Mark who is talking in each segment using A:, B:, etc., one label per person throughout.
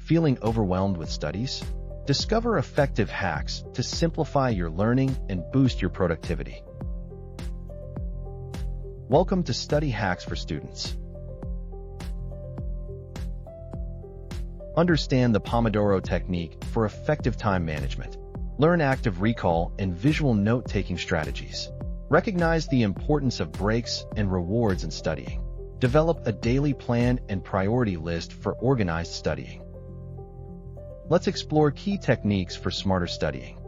A: Feeling overwhelmed with studies? Discover effective hacks to simplify your learning and boost your productivity. Welcome to Study Hacks for Students. Understand the Pomodoro technique for effective time management. Learn active recall and visual note-taking strategies. Recognize the importance of breaks and rewards in studying. Develop a daily plan and priority list for organized studying. Let's explore key techniques for smarter studying.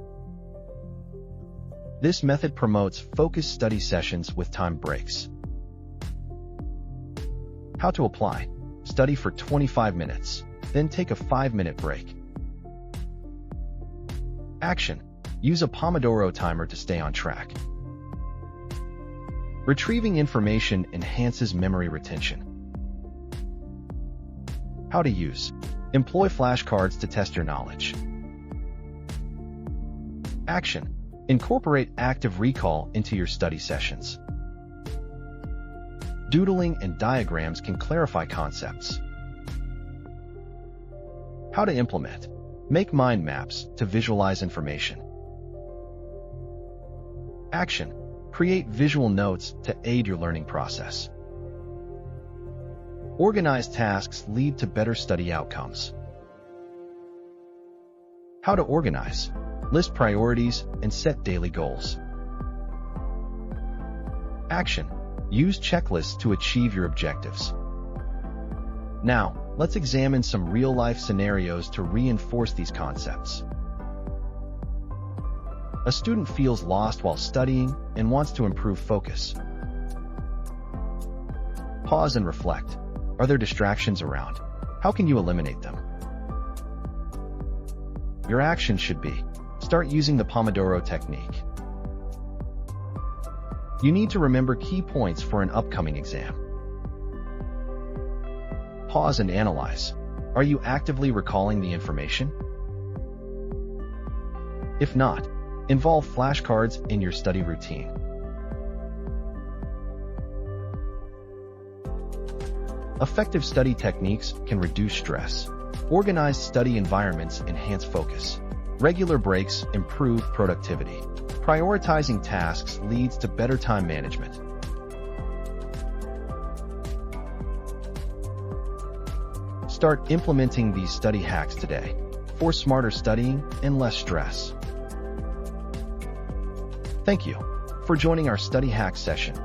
A: This method promotes focused study sessions with time breaks. How to apply? Study for 25 minutes, then take a 5-minute break. Action. Use a Pomodoro timer to stay on track. Retrieving information enhances memory retention. How to use? Employ flashcards to test your knowledge. Action. Incorporate active recall into your study sessions. Doodling and diagrams can clarify concepts. How to implement? Make mind maps to visualize information. Action. Create visual notes to aid your learning process. Organized tasks lead to better study outcomes. How to organize? List priorities and set daily goals. Action. Use checklists to achieve your objectives. Now, let's examine some real-life scenarios to reinforce these concepts. A student feels lost while studying and wants to improve focus. Pause and reflect. Are there distractions around? How can you eliminate them? Your action should be: start using the Pomodoro technique. You need to remember key points for an upcoming exam. Pause and analyze. Are you actively recalling the information? If not, involve flashcards in your study routine. Effective study techniques can reduce stress. Organized study environments enhance focus. Regular breaks improve productivity. Prioritizing tasks leads to better time management. Start implementing these study hacks today for smarter studying and less stress. Thank you for joining our Study Hack session.